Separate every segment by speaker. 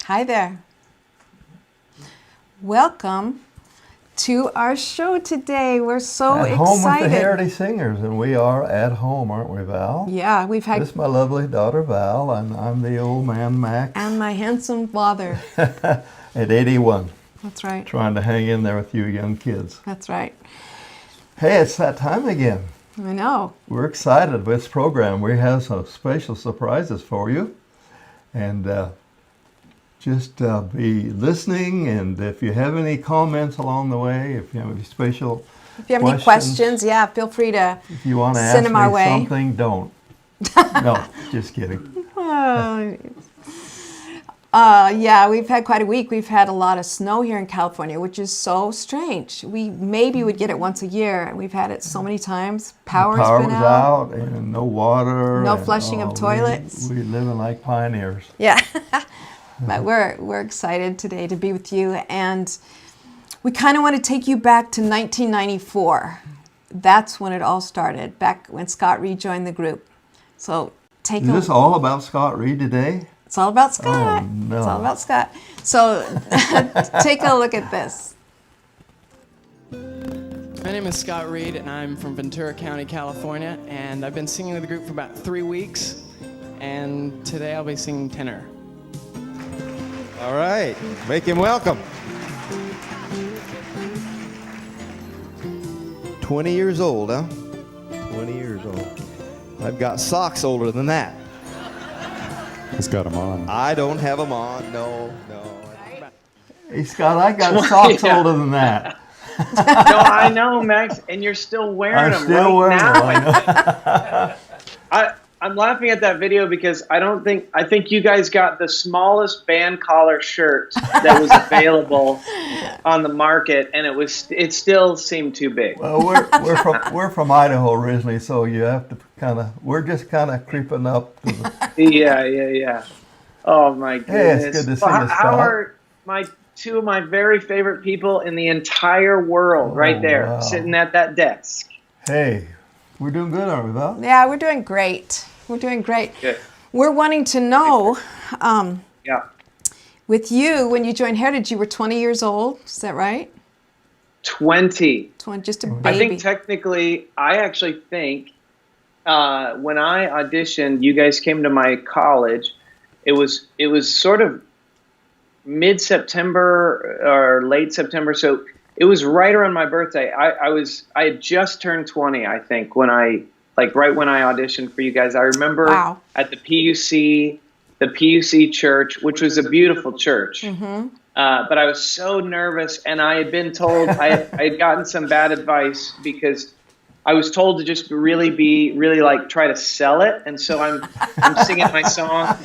Speaker 1: Hi there. Welcome to our show today. We're so
Speaker 2: At home with the
Speaker 1: excited.
Speaker 2: Heritage Singers, and we are at home, aren't we, Val?
Speaker 1: Yeah, we've had
Speaker 2: This is my lovely daughter, Val, and I'm the old man, Max,
Speaker 1: and my handsome father.
Speaker 2: at 81,
Speaker 1: That's right.
Speaker 2: trying to hang in there with you young kids.
Speaker 1: That's right.
Speaker 2: Hey, it's that time again.
Speaker 1: I know.
Speaker 2: We're excited with this program. We have some special surprises for you, and just be listening, and if you have any comments along the way, if you have any special
Speaker 1: If you have any questions, yeah, feel free to
Speaker 2: if you want to
Speaker 1: send
Speaker 2: ask
Speaker 1: them our
Speaker 2: me
Speaker 1: way.
Speaker 2: something, don't. No, just kidding.
Speaker 1: Yeah, we've had quite a week. We've had a lot of snow here in California, which is so strange. We maybe would get it once a year, and we've had it so many times. Power's
Speaker 2: Power
Speaker 1: been
Speaker 2: was
Speaker 1: out.
Speaker 2: and no water.
Speaker 1: No
Speaker 2: and,
Speaker 1: flushing of toilets.
Speaker 2: We living like pioneers.
Speaker 1: Yeah, but we're excited today to be with you, and we kind of want to take you back to 1994. That's when it all started, back when Scott Reed joined the group. So take
Speaker 2: Is this all about Scott Reed today?
Speaker 1: It's all about Scott.
Speaker 2: Oh, no.
Speaker 1: It's all about Scott. So take a look at this.
Speaker 3: My name is Scott Reed, and I'm from Ventura County, California, and I've been singing with the group for about 3 weeks, and today I'll be singing tenor.
Speaker 4: All right, make him welcome. 20 years old, huh? 20 years old. I've got socks older than that.
Speaker 5: He's got them on.
Speaker 4: I don't have them on, no.
Speaker 2: Hey, Scott, I got socks
Speaker 6: Yeah.
Speaker 2: older than that.
Speaker 6: No, I know, Max, and you're still wearing
Speaker 2: I'm
Speaker 6: them
Speaker 2: still
Speaker 6: right
Speaker 2: wearing
Speaker 6: now.
Speaker 2: them. I know.
Speaker 6: I'm laughing at that video because I think you guys got the smallest band collar shirt that was available on the market, and it still seemed too big.
Speaker 2: Well, we're from Idaho originally, so you have to we're just kind of creeping up to the.
Speaker 6: Yeah. Oh my goodness.
Speaker 2: Hey, it's good to see
Speaker 6: Well,
Speaker 2: you,
Speaker 6: how
Speaker 2: Scott.
Speaker 6: are two of my very favorite people in the entire world right there,
Speaker 2: wow.
Speaker 6: sitting at that desk?
Speaker 2: Hey, we're doing good, aren't we, Val?
Speaker 1: Yeah, we're doing great. We're doing great.
Speaker 6: Good.
Speaker 1: We're wanting to know,
Speaker 6: Yeah.
Speaker 1: with you, when you joined Heritage, you were 20 years old. Is that right?
Speaker 6: 20.
Speaker 1: Just a baby.
Speaker 6: I think technically, I actually think when I auditioned, you guys came to my college. It was sort of mid-September or late September, so it was right around my birthday. I had just turned 20, I think, when I auditioned for you guys. I remember
Speaker 1: Wow.
Speaker 6: at the PUC church, which was a beautiful church.
Speaker 1: Mm-hmm.
Speaker 6: But I was so nervous, and I had been told I had gotten some bad advice because I was told to just really try to sell it. And so I'm singing my song.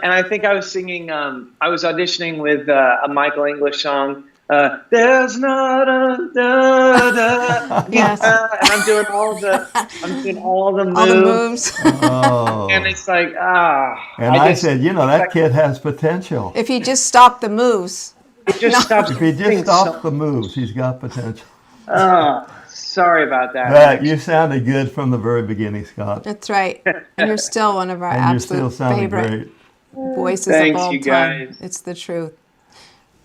Speaker 6: And I think I was singing. I was auditioning with a Michael English song. There's not a da da.
Speaker 1: Yes.
Speaker 6: And I'm doing all the moves.
Speaker 1: All the moves.
Speaker 2: Oh.
Speaker 6: And it's like
Speaker 2: And I said, that kid has potential.
Speaker 1: If you just stop the moves.
Speaker 6: it just stops.
Speaker 2: If he just
Speaker 6: doing
Speaker 2: stops the moves, he's got potential.
Speaker 6: Sorry about that.
Speaker 2: But you sounded good from the very beginning, Scott.
Speaker 1: That's right. And you're still one of our
Speaker 2: And you're
Speaker 1: absolute
Speaker 2: still sounding
Speaker 1: favorite
Speaker 2: great.
Speaker 1: voices
Speaker 6: Thanks,
Speaker 1: of all
Speaker 6: you
Speaker 1: time.
Speaker 6: guys.
Speaker 1: It's the truth.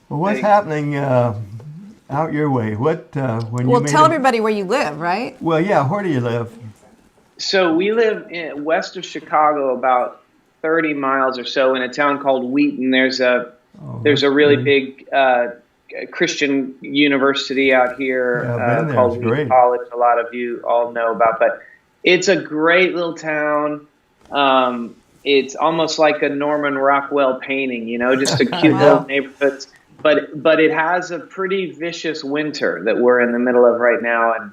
Speaker 2: Well, what's
Speaker 6: Thanks.
Speaker 2: happening out your way? What when you
Speaker 1: Well,
Speaker 2: made
Speaker 1: tell
Speaker 2: a-
Speaker 1: everybody where you live, right?
Speaker 2: Well, yeah. Where do you live?
Speaker 6: So we live west of Chicago, about 30 miles or so, in a town called Wheaton. There's a really big Christian university out here
Speaker 2: Yeah, I've been there.
Speaker 6: called
Speaker 2: It's
Speaker 6: Wheaton
Speaker 2: great.
Speaker 6: College. A lot of you all know about, but it's a great little town. It's almost like a Norman Rockwell painting, just a cute
Speaker 1: Wow.
Speaker 6: little neighborhood. But it has a pretty vicious winter that we're in the middle of right now, and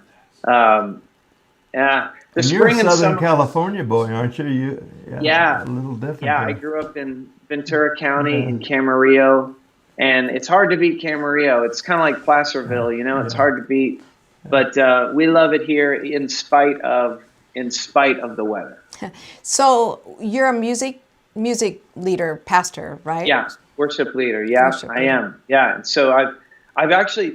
Speaker 6: the
Speaker 2: And
Speaker 6: spring
Speaker 2: you're a
Speaker 6: and
Speaker 2: Southern
Speaker 6: summer.
Speaker 2: California boy, aren't you?
Speaker 6: Yeah.
Speaker 2: A little different.
Speaker 6: Yeah, I
Speaker 2: there.
Speaker 6: grew up in Ventura County
Speaker 2: Yeah.
Speaker 6: in Camarillo, and it's hard to beat Camarillo. It's kind of like Placerville, it's hard to beat, but we love it here in spite of the weather.
Speaker 1: So you're a music leader, pastor, right?
Speaker 6: Yeah, worship leader. Yeah,
Speaker 1: Worship
Speaker 6: I
Speaker 1: leader.
Speaker 6: am. Yeah, and so I've actually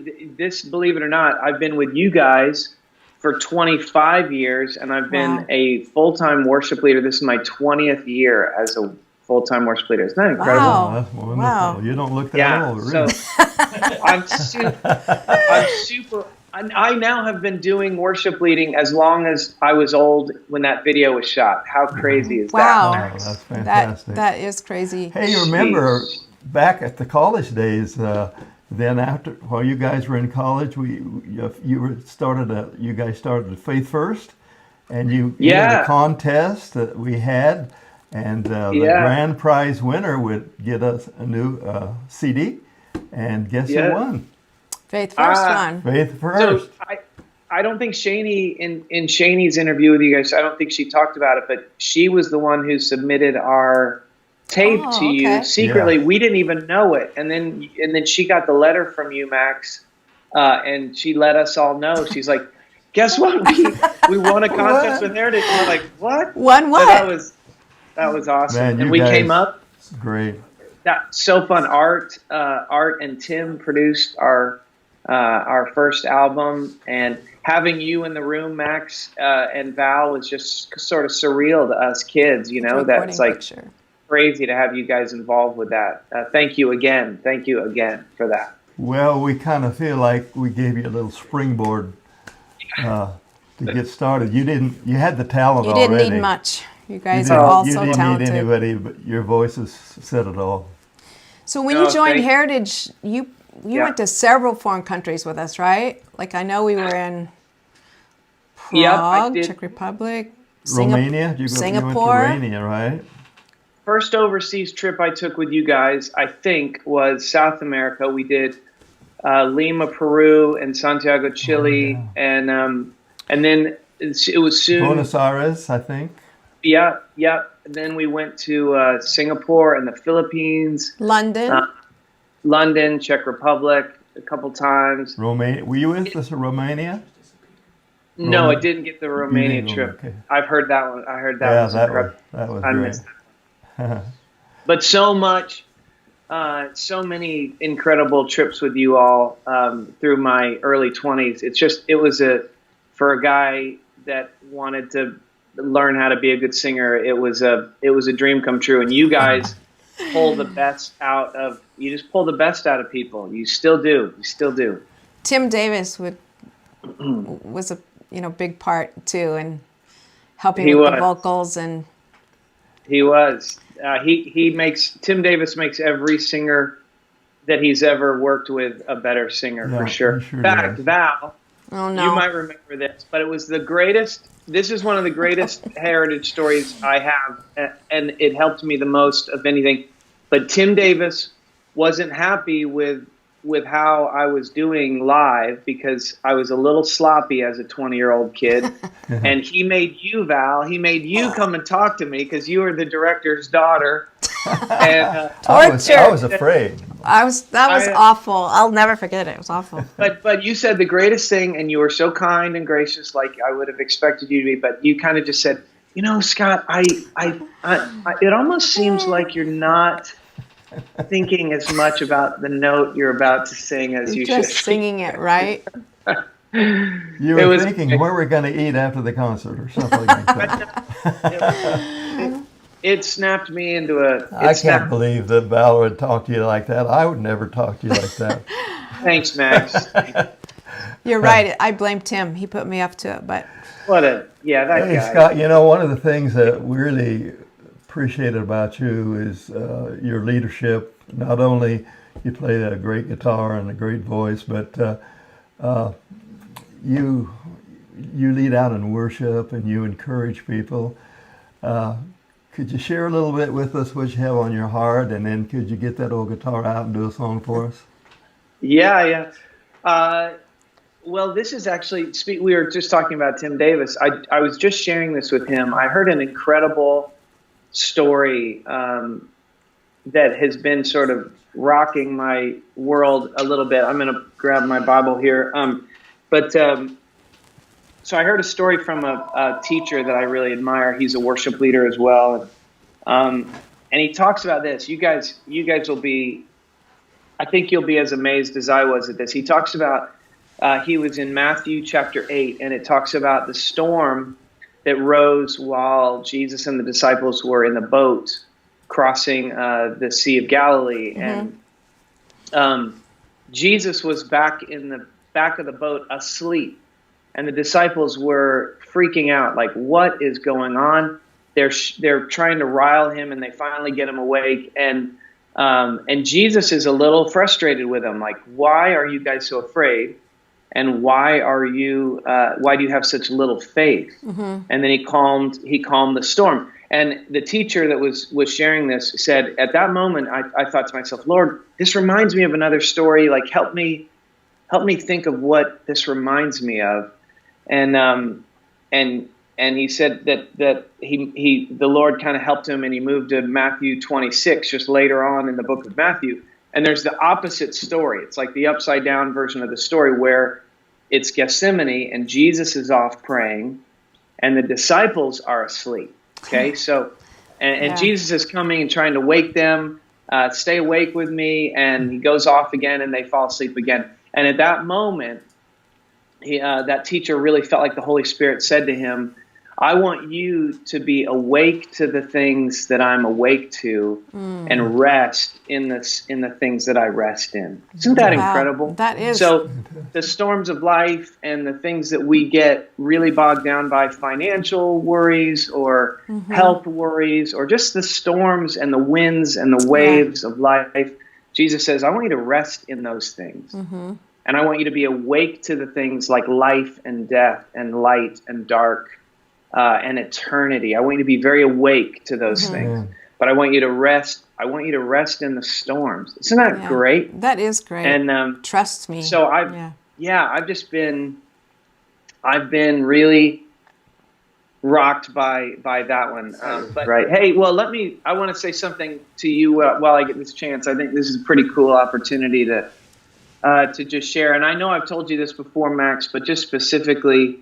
Speaker 6: believe it or not, I've been with you guys for 25 years, and I've been
Speaker 1: Wow.
Speaker 6: a full-time worship leader. This is my 20th year as a full-time worship leader. Isn't that incredible?
Speaker 1: Wow.
Speaker 2: Oh, that's wonderful.
Speaker 1: Wow.
Speaker 2: You don't look that
Speaker 6: Yeah.
Speaker 2: old,
Speaker 6: So
Speaker 2: really.
Speaker 6: I'm super. I now have been doing worship leading as long as I was old when that video was shot. How crazy is
Speaker 1: Wow.
Speaker 6: that?
Speaker 2: Oh, that's
Speaker 1: That
Speaker 2: fantastic.
Speaker 1: that is crazy.
Speaker 2: Hey, you remember
Speaker 6: Jeez.
Speaker 2: back at the college days? Then after, while you guys were in college, you guys started the Faith First, and you had
Speaker 6: Yeah.
Speaker 2: a contest that we had, and the
Speaker 6: Yeah.
Speaker 2: grand prize winner would get us a new CD, and guess
Speaker 6: Yeah.
Speaker 2: who won?
Speaker 1: Faith first
Speaker 6: Ah.
Speaker 1: one.
Speaker 2: Faith
Speaker 6: So
Speaker 2: First.
Speaker 6: I don't think Shani in Shani's interview with you guys, I don't think she talked about it, but she was the one who submitted our tape
Speaker 1: Oh,
Speaker 6: to you
Speaker 1: okay.
Speaker 6: secretly.
Speaker 2: Yeah.
Speaker 6: We didn't even know it, and then she got the letter from you, Max, and she let us all know. She's like, "Guess what? We won a contest with Heritage." And we're like, "What?"
Speaker 1: Won
Speaker 6: So
Speaker 1: what?
Speaker 6: that was awesome,
Speaker 2: Man, you
Speaker 6: and we
Speaker 2: guys-
Speaker 6: came up.
Speaker 2: Great.
Speaker 6: That's so fun. Art and Tim produced our first album, and having you in the room, Max, and Val was just sort of surreal to us kids. You know,
Speaker 1: Recording
Speaker 6: that's like
Speaker 1: picture.
Speaker 6: crazy to have you guys involved with that. Thank you again for that.
Speaker 2: Well, we kind of feel like we gave you a little springboard to get started. You had the talent
Speaker 1: You
Speaker 2: already.
Speaker 1: didn't need much. You guys
Speaker 2: You
Speaker 1: are all
Speaker 2: didn't-
Speaker 1: so
Speaker 2: you didn't
Speaker 1: talented.
Speaker 2: need anybody, but your voices said it all.
Speaker 1: So when
Speaker 6: No,
Speaker 1: you joined
Speaker 6: thank-
Speaker 1: Heritage, you
Speaker 6: Yeah.
Speaker 1: went to several foreign countries with us, right? Like I know we were in Prague,
Speaker 6: Yep, I did.
Speaker 1: Czech Republic,
Speaker 2: Romania? You went
Speaker 1: Singapore.
Speaker 2: to Romania, right?
Speaker 6: First overseas trip I took with you guys, I think, was South America. We did Lima, Peru, and Santiago, Chile, and then it was soon.
Speaker 2: Buenos Aires, I think.
Speaker 6: Yeah. And then we went to Singapore and the Philippines,
Speaker 1: London.
Speaker 6: London, Czech Republic a couple times.
Speaker 2: Romania. Were you with us in Romania?
Speaker 6: No,
Speaker 2: Roma-
Speaker 6: I didn't get the Romania
Speaker 2: didn't go,
Speaker 6: trip.
Speaker 2: okay.
Speaker 6: I've heard that one. I heard that
Speaker 2: Yeah,
Speaker 6: was
Speaker 2: that
Speaker 6: incredible.
Speaker 2: was
Speaker 6: I
Speaker 2: great.
Speaker 6: missed that. But so much, so many incredible trips with you all through my early 20s. For a guy that wanted to learn how to be a good singer, it was a dream come true. And you guys pull the best out of people. You still do.
Speaker 1: Tim Davis was a big part too, and helping
Speaker 6: He
Speaker 1: with the
Speaker 6: was.
Speaker 1: vocals and
Speaker 6: He was. Tim Davis makes every singer that he's ever worked with a better singer,
Speaker 2: Yeah,
Speaker 6: for sure.
Speaker 2: he sure
Speaker 6: In fact,
Speaker 2: does.
Speaker 6: Val,
Speaker 1: oh no,
Speaker 6: you might remember this, but it was the greatest. This is one of the greatest Heritage stories I have, and it helped me the most of anything. But Tim Davis wasn't happy with how I was doing live because I was a little sloppy as a 20-year-old kid. And he made you, Val, come and talk to me because you were the director's daughter. And,
Speaker 2: I
Speaker 1: torture.
Speaker 2: was afraid.
Speaker 1: that was
Speaker 6: I-
Speaker 1: awful. I'll never forget it. It was awful.
Speaker 6: but you said the greatest thing, and you were so kind and gracious, like I would have expected you to be. But you kind of just said, Scott, it almost seems like you're not thinking as much about the note you're about to sing as you
Speaker 1: Just
Speaker 6: should.
Speaker 1: singing it right.
Speaker 2: You
Speaker 6: It
Speaker 2: were
Speaker 6: was-
Speaker 2: thinking where we're going to eat after the concert or something like that.
Speaker 6: It snapped me into a.
Speaker 2: I can't believe that Val would talk to you like that. I would never talk to you like that.
Speaker 6: Thanks, Max.
Speaker 1: You're right. I blame Tim. He put me up to it, but
Speaker 6: That
Speaker 2: Hey,
Speaker 6: guy.
Speaker 2: Scott, one of the things that we really appreciated about you is your leadership. Not only you play a great guitar and a great voice, but you lead out in worship and you encourage people. Could you share a little bit with us what you have on your heart, and then could you get that old guitar out and do a song for us?
Speaker 6: Yeah. Well, this is actually, we were just talking about Tim Davis. I was just sharing this with him. I heard an incredible story that has been sort of rocking my world a little bit. I'm going to grab my Bible here. So I heard a story from a teacher that I really admire. He's a worship leader as well. And he talks about this. You guys will be, I think you'll be as amazed as I was at this. He talks about, he was in Matthew chapter 8, and it talks about the storm that rose while Jesus and the disciples were in the boat crossing the Sea of Galilee, and Jesus was back in the back of the boat asleep, and the disciples were freaking out, like, what is going on? They're trying to rile him, and they finally get him awake, and Jesus is a little frustrated with them, like, why are you guys so afraid? And why do you have such little faith? And then he calmed the storm. And the teacher that was sharing this said, at that moment, I thought to myself, Lord, this reminds me of another story. Like, help me think of what this reminds me of. And he said that the Lord kind of helped him, and he moved to Matthew 26, just later on in the book of Matthew. And there's the opposite story. It's like the upside down version of the story where it's Gethsemane and Jesus is off praying and the disciples are asleep. Okay. So, and Jesus is coming and trying to wake them, stay awake with me. And he goes off again and they fall asleep again. And at that moment, that teacher really felt like the Holy Spirit said to him, I want you to be awake to the things that I'm awake to and rest in the things that I rest in. Isn't that incredible?
Speaker 1: That is.
Speaker 6: So the storms of life and the things that we get really bogged down by, financial worries or health worries or just the storms and the winds and the waves of life, Jesus says, I want you to rest in those things. And I want you to be awake to the things like life and death and light and dark. And eternity. I want you to be very awake to those things, but I want you to rest. I want you to rest in the storms. Isn't that great?
Speaker 1: That is great.
Speaker 6: And
Speaker 1: trust me.
Speaker 6: So I've been really rocked by that one. Right. Hey, well, I want to say something to you while I get this chance. I think this is a pretty cool opportunity to just share. And I know I've told you this before, Max, but just specifically,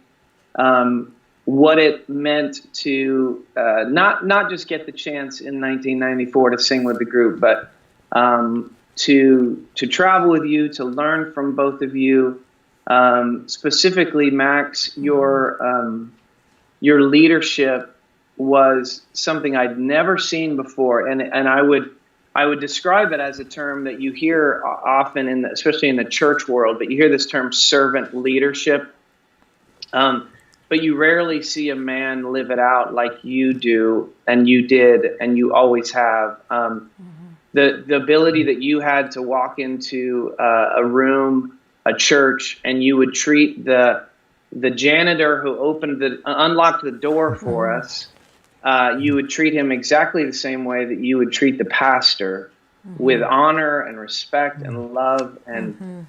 Speaker 6: what it meant to not just get the chance in 1994 to sing with the group, but to travel with you, to learn from both of you. Specifically, Max, your leadership was something I'd never seen before, and I would describe it as a term that you hear often, especially in the church world. But you hear this term, servant leadership. But you rarely see a man live it out like you do, and you did, and you always have. The ability that you had to walk into a room, a church, and you would treat the janitor who unlocked the door for us. You would treat him exactly the same way that you would treat the pastor, with honor and respect and love and.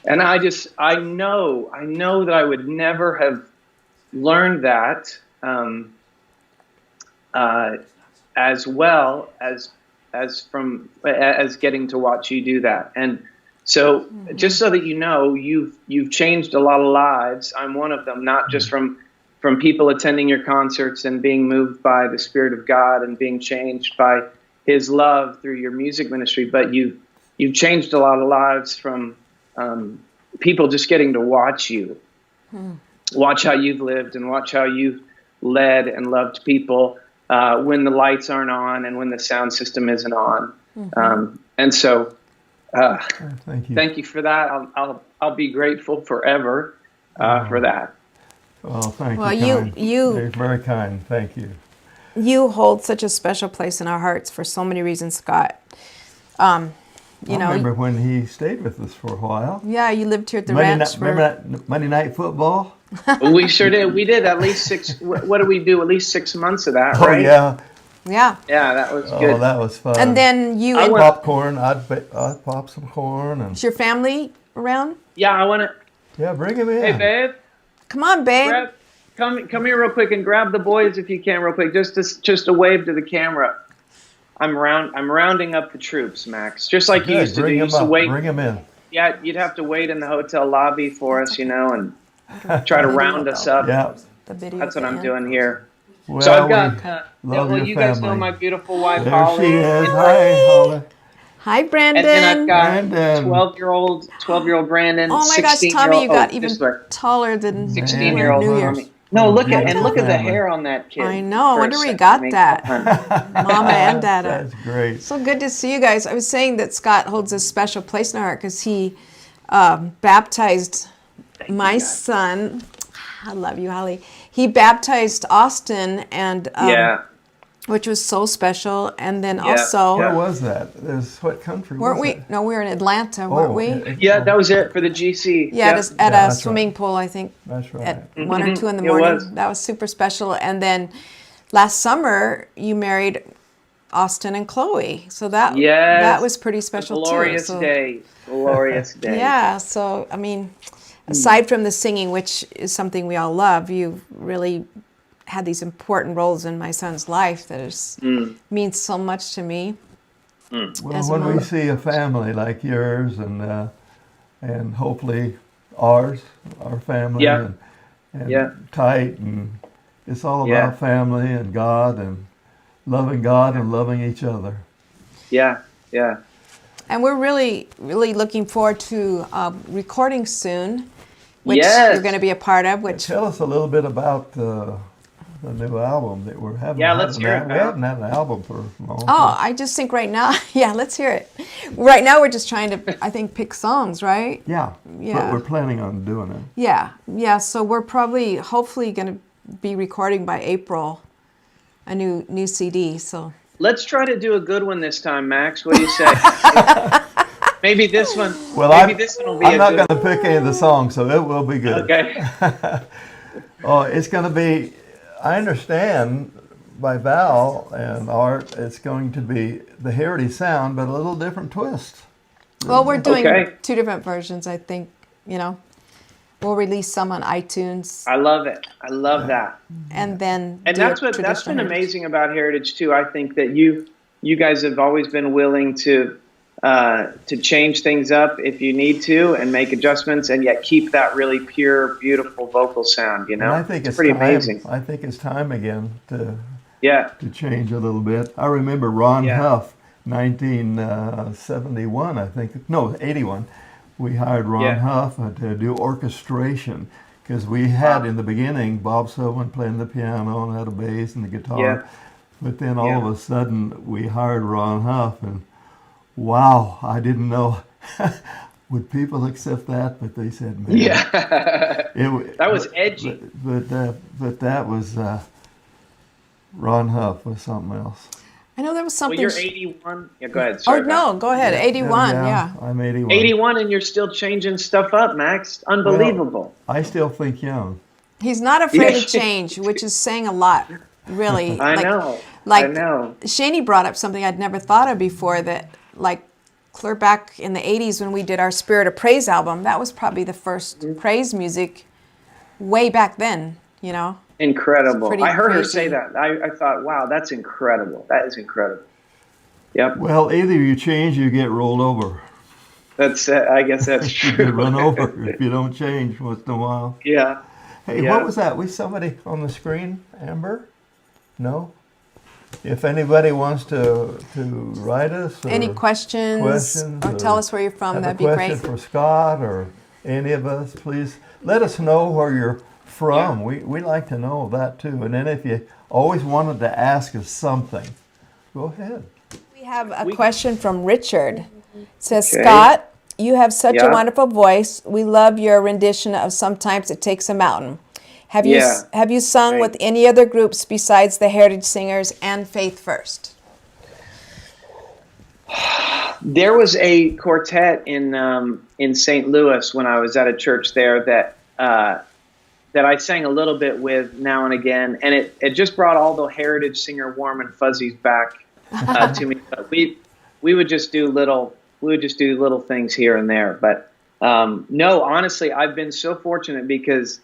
Speaker 6: And I know that I would never have learned that as well as getting to watch you do that. And so, just so that you know, you've changed a lot of lives. I'm one of them, not just from people attending your concerts and being moved by the Spirit of God and being changed by His love through your music ministry, but you've changed a lot of lives from people just getting to watch you, watch how you've lived and watch how you've led and loved people when the lights aren't on and when the sound system isn't on. And so, thank you for that. I'll be grateful forever for that.
Speaker 2: Well, thank you.
Speaker 1: Well,
Speaker 2: You're very kind. Thank you.
Speaker 1: You hold such a special place in our hearts for so many reasons, Scott.
Speaker 2: I remember when he stayed with us for a while.
Speaker 1: Yeah, you lived here at the ranch.
Speaker 2: Remember that Monday Night Football?
Speaker 6: We sure did. We did at least 6. What did we do? At least 6 months of that,
Speaker 2: Oh,
Speaker 6: right?
Speaker 2: yeah.
Speaker 1: Yeah.
Speaker 6: Yeah, that was good.
Speaker 2: Oh, that was fun.
Speaker 1: And then you
Speaker 2: popcorn. I'd pop some corn.
Speaker 1: Is your family around?
Speaker 6: Yeah, I want to.
Speaker 2: Yeah, bring him in.
Speaker 6: Hey, babe.
Speaker 1: Come on, babe.
Speaker 6: Come here real quick and grab the boys if you can real quick. Just a wave to the camera. I'm rounding up the troops, Max. Just like you used to do. You used to wait.
Speaker 2: Bring him in.
Speaker 6: Yeah, you'd have to wait in the hotel lobby for us, and try to round us up.
Speaker 2: Yeah.
Speaker 6: That's what I'm doing here.
Speaker 2: Well,
Speaker 6: So I've got.
Speaker 2: love
Speaker 6: you
Speaker 2: your
Speaker 6: guys know
Speaker 2: family.
Speaker 6: my beautiful wife,
Speaker 2: There
Speaker 6: Holly.
Speaker 2: she is. Hi, Holly.
Speaker 1: Hi, Brandon.
Speaker 6: And then I've got
Speaker 2: Brandon.
Speaker 6: 12-year-old Brandon.
Speaker 1: Oh my gosh,
Speaker 6: 16-year-old
Speaker 1: Tommy, you got
Speaker 6: oh,
Speaker 1: even
Speaker 6: this way.
Speaker 1: taller than
Speaker 6: 16-year-old
Speaker 1: New
Speaker 6: Tommy.
Speaker 1: Year's.
Speaker 6: No, look at
Speaker 2: beautiful
Speaker 6: the
Speaker 2: family.
Speaker 6: hair on that kid.
Speaker 1: I know. I
Speaker 6: for a
Speaker 1: wonder where you
Speaker 6: second.
Speaker 1: got
Speaker 6: Makes
Speaker 1: that.
Speaker 6: fun.
Speaker 1: Mama and Dada.
Speaker 2: That's great.
Speaker 1: So good to see you guys. I was saying that Scott holds a special place in our heart because he baptized my son. I love you, Holly. He baptized Austin, and
Speaker 6: Yeah.
Speaker 1: which was so special. And then
Speaker 6: Yeah,
Speaker 1: also,
Speaker 2: Where was that? There's what country
Speaker 1: weren't
Speaker 2: was
Speaker 1: we?
Speaker 2: it?
Speaker 1: No, we were in Atlanta, weren't we?
Speaker 6: Yeah, that was it for the GC.
Speaker 1: Yeah,
Speaker 6: Yep.
Speaker 1: at
Speaker 2: Yeah,
Speaker 1: a
Speaker 2: that's
Speaker 1: swimming
Speaker 2: right.
Speaker 1: pool, I think.
Speaker 2: That's right.
Speaker 1: At 1 or 2 in the
Speaker 6: It
Speaker 1: morning.
Speaker 6: was.
Speaker 1: That was super special. And then last summer, you married Austin and Chloe. So that
Speaker 6: Yes.
Speaker 1: that was pretty special
Speaker 6: Glorious
Speaker 1: too. So,
Speaker 6: day. Glorious day.
Speaker 1: yeah. So I mean, aside from the singing, which is something we all love, you've really had these important roles in my son's life that is means so much to me.
Speaker 2: Well,
Speaker 1: as a
Speaker 2: when we
Speaker 1: mom.
Speaker 2: see a family like yours and hopefully ours, our family,
Speaker 6: Yeah.
Speaker 2: and
Speaker 6: Yeah.
Speaker 2: tight, and it's all
Speaker 6: Yeah.
Speaker 2: about family and God and loving each other.
Speaker 6: Yeah. Yeah.
Speaker 1: And we're really, really looking forward to recording soon, which
Speaker 6: Yes.
Speaker 1: you're going to be a part of. Which
Speaker 2: Tell us a little bit about the new album that we're having.
Speaker 6: Yeah, let's hear it,
Speaker 2: We
Speaker 6: Val.
Speaker 2: haven't had an album for a long
Speaker 1: oh,
Speaker 2: time.
Speaker 1: I just think right now, yeah, let's hear it. Right now, we're just trying to, I think, pick songs, right?
Speaker 2: Yeah,
Speaker 1: Yeah.
Speaker 2: but we're planning on doing it.
Speaker 1: Yeah. So we're probably, hopefully, going to be recording by April a new CD. So
Speaker 6: Let's try to do a good one this time, Max. What do you say? Maybe this one.
Speaker 2: Well,
Speaker 6: maybe this one will be
Speaker 2: I'm
Speaker 6: a
Speaker 2: not
Speaker 6: good
Speaker 2: going to pick any of the songs, so it will be good.
Speaker 6: Okay.
Speaker 2: Oh, it's going to be, I understand by Val and Art, it's going to be the Heritage sound, but a little different twist.
Speaker 1: well, we're doing
Speaker 6: Okay.
Speaker 1: 2 different versions. I think we'll release some on iTunes,
Speaker 6: I love it. I love that.
Speaker 1: and then
Speaker 6: And
Speaker 1: do a
Speaker 6: that's been
Speaker 1: traditional heritage.
Speaker 6: amazing about Heritage too. I think that you guys have always been willing to change things up if you need to and make adjustments, and yet keep that really pure, beautiful vocal sound. You know,
Speaker 2: And I think it's
Speaker 6: pretty
Speaker 2: time,
Speaker 6: amazing.
Speaker 2: I think it's time again to
Speaker 6: Yeah,
Speaker 2: change a little bit. I remember Ron
Speaker 6: Yeah.
Speaker 2: Huff, 1971, I think. No, 81. We hired Ron
Speaker 6: Yeah.
Speaker 2: Huff to do orchestration because we had in the beginning Bob Sylvan playing the piano and had a bass and the guitar.
Speaker 6: Yeah.
Speaker 2: But then all
Speaker 6: Yeah.
Speaker 2: of a sudden we hired Ron Huff, and wow, I didn't know. Would people accept that? But they said, man.
Speaker 6: yeah.
Speaker 2: That
Speaker 6: was edgy.
Speaker 2: But that was Ron Huff was something else.
Speaker 1: I know there was
Speaker 6: Well,
Speaker 1: something.
Speaker 6: you're 81. Yeah, go ahead.
Speaker 1: Oh
Speaker 6: Sorry,
Speaker 1: no, go ahead. 81. Yeah.
Speaker 2: I'm 81.
Speaker 6: 81, and you're still changing stuff up, Max. Unbelievable.
Speaker 2: I still think young.
Speaker 1: He's not afraid
Speaker 6: Yeah.
Speaker 1: to change, which is saying a lot, really.
Speaker 6: I know.
Speaker 1: Like
Speaker 6: I know.
Speaker 1: Shani brought up something I'd never thought of before. That like clear back in the '80s when we did our Spirit of Praise album, that was probably the first praise music way back then.
Speaker 6: Incredible.
Speaker 1: Pretty
Speaker 6: I heard her
Speaker 1: crazy.
Speaker 6: say that. I thought, wow, that's incredible. That is incredible. Yep.
Speaker 2: Well, either you change or you get rolled over.
Speaker 6: That's. I guess that's
Speaker 2: You
Speaker 6: true.
Speaker 2: get run over if you don't change once in a while.
Speaker 6: Yeah.
Speaker 2: Hey,
Speaker 6: Yeah.
Speaker 2: what was that? Was somebody on the screen, Amber? No? If anybody wants to write us, or
Speaker 1: Any questions, or tell us where you're from,
Speaker 2: have
Speaker 1: that'd
Speaker 2: a
Speaker 1: be
Speaker 2: question
Speaker 1: great.
Speaker 2: for Scott or any of us, please let us know where you're from. We like to know that too. And then if you always wanted to ask us something, go ahead.
Speaker 1: We have a question from Richard. It says,
Speaker 6: Okay.
Speaker 1: Scott, you have such a
Speaker 6: Yeah.
Speaker 1: wonderful voice. We love your rendition of Sometimes It Takes a Mountain. Have you
Speaker 6: Yeah.
Speaker 1: have you sung
Speaker 6: Right.
Speaker 1: with any other groups besides the Heritage Singers and Faith First?
Speaker 6: There was a quartet in St. Louis when I was at a church there that I sang a little bit with now and again, and it just brought all the Heritage Singer warm and fuzzies back to me. But we would just do little things here and there. But no, honestly, I've been so fortunate because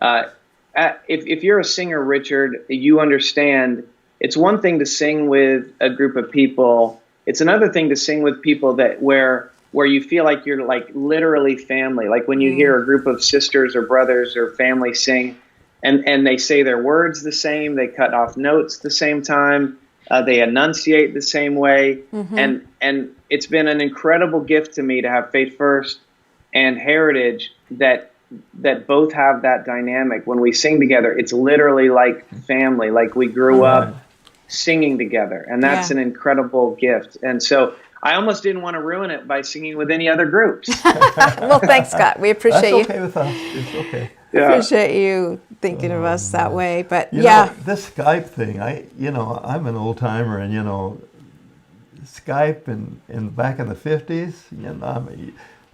Speaker 6: if you're a singer, Richard, you understand. It's one thing to sing with a group of people. It's another thing to sing with people that where you feel like you're like literally family. Like when you hear a group of sisters or brothers or family sing, and they say their words the same, they cut off notes the same time, they enunciate the same way, and it's been an incredible gift to me to have Faith First and Heritage that that both have that dynamic. When we sing together, it's literally like family, like we grew up singing together, and that's
Speaker 1: Yeah.
Speaker 6: an incredible gift. And so I almost didn't want to ruin it by singing with any other groups.
Speaker 1: Well, thanks, Scott. We
Speaker 2: That's
Speaker 1: appreciate you.
Speaker 2: okay with us. It's okay.
Speaker 6: Yeah.
Speaker 1: Appreciate you thinking of us that way. But
Speaker 2: You
Speaker 1: yeah,
Speaker 2: know, this Skype thing, I'm an old timer, and Skype and back in the 50s,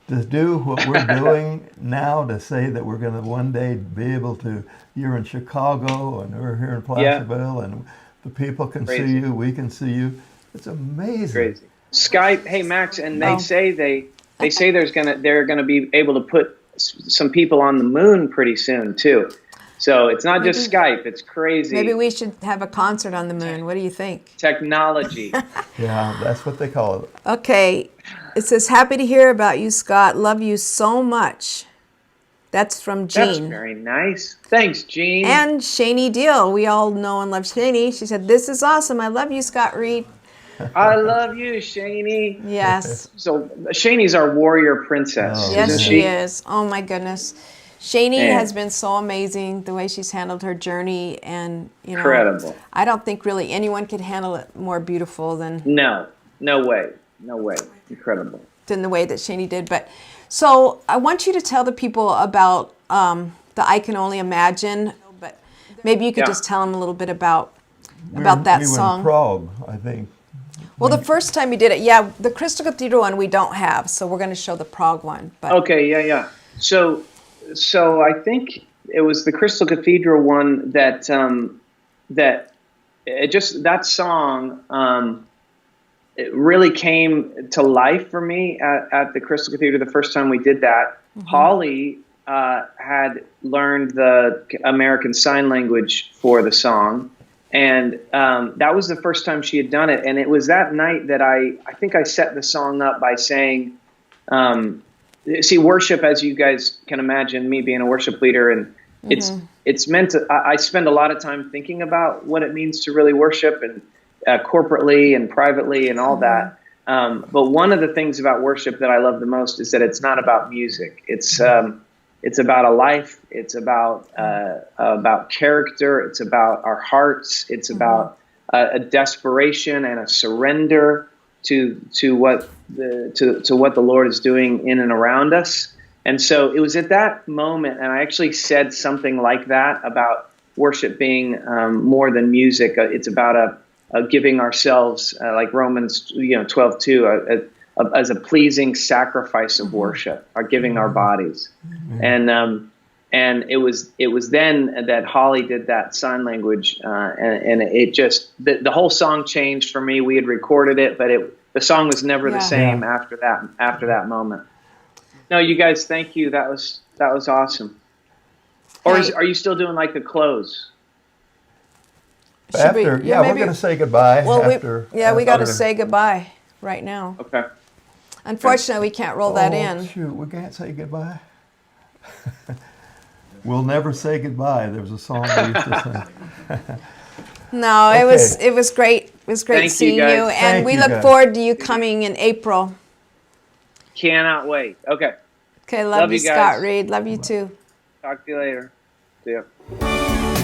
Speaker 2: to do what we're doing now, to say that we're going to one day be able to, you're in Chicago and we're here in Placerville, and the people can
Speaker 6: Crazy.
Speaker 2: see you, we can see you. It's amazing.
Speaker 6: Crazy. Skype, hey Max, and they
Speaker 1: Oh.
Speaker 6: say they say they're gonna be able to put some people on the moon pretty soon too. So it's not just Skype. It's crazy.
Speaker 1: maybe we should have a concert on the moon. What do you think?
Speaker 6: Technology.
Speaker 2: Yeah, that's what they call it.
Speaker 1: Okay, it says, happy to hear about you, Scott. Love you so much. That's from
Speaker 6: That's
Speaker 1: Jean.
Speaker 6: very nice. Thanks, Jean.
Speaker 1: And Shani Deal. We all know and love Shani. She said, this is awesome. I love you, Scott Reed.
Speaker 6: I love you, Shani.
Speaker 1: Yes.
Speaker 6: So Shani's our warrior princess.
Speaker 2: Oh,
Speaker 1: Yes,
Speaker 6: isn't
Speaker 1: she is. Oh, my goodness. Shani
Speaker 6: Man.
Speaker 1: has been so amazing, the way she's handled her journey. And,
Speaker 6: Incredible.
Speaker 1: I don't think really anyone could handle it more beautiful than
Speaker 6: No way. Incredible.
Speaker 1: the way that Shani did. But so I want you to tell the people about the I Can Only Imagine. But maybe you could
Speaker 6: Yeah.
Speaker 1: just tell them a little bit about that
Speaker 2: We were
Speaker 1: song.
Speaker 2: in Prague, I think.
Speaker 1: Well, the first time you did it, yeah, the Crystal Cathedral one we don't have, so we're going to show the Prague one. But
Speaker 6: Okay, yeah. So I think it was the Crystal Cathedral one that that song it really came to life for me at the Crystal Cathedral the first time we did that. Holly had learned the American Sign Language for the song. And that was the first time she had done it. And it was that night that I think I set the song up by saying, see, worship, as you guys can imagine, me being a worship leader, and it's meant to, I spend a lot of time thinking about what it means to really worship, and corporately and privately and all that. But one of the things about worship that I love the most is that it's not about music. It's about a life. It's about character. It's about our hearts. It's about a desperation and a surrender to what the Lord is doing in and around us. And so it was at that moment, and I actually said something like that about worship being more than music. It's about giving ourselves, like Romans 12:2, as a pleasing sacrifice of worship, our giving our bodies. And it was then that Holly did that sign language, and it just the whole song changed for me. We had recorded it, but the song was never the same after that moment. No, you guys, thank you. That was awesome. Or are you still doing like the close?
Speaker 1: Should we-
Speaker 2: After,
Speaker 1: yeah,
Speaker 2: we're
Speaker 1: maybe-
Speaker 2: going to say goodbye.
Speaker 1: well,
Speaker 2: after.
Speaker 1: we got to
Speaker 6: Okay.
Speaker 1: say goodbye right now.
Speaker 6: Okay.
Speaker 1: Unfortunately, we can't roll that
Speaker 2: Oh,
Speaker 1: in.
Speaker 2: Shoot, we can't say goodbye. We'll never say goodbye. There was a song we used to sing.
Speaker 1: No, it was great. It was great
Speaker 6: Thank you,
Speaker 1: seeing you,
Speaker 6: guys.
Speaker 1: and
Speaker 2: Thank
Speaker 1: we
Speaker 2: you,
Speaker 1: look
Speaker 2: guys.
Speaker 1: forward to you coming in April.
Speaker 6: Cannot wait. Okay.
Speaker 1: Okay, love you,
Speaker 6: you
Speaker 1: Scott
Speaker 6: guys.
Speaker 1: Reed. Love you too.
Speaker 6: Talk to you later. See ya.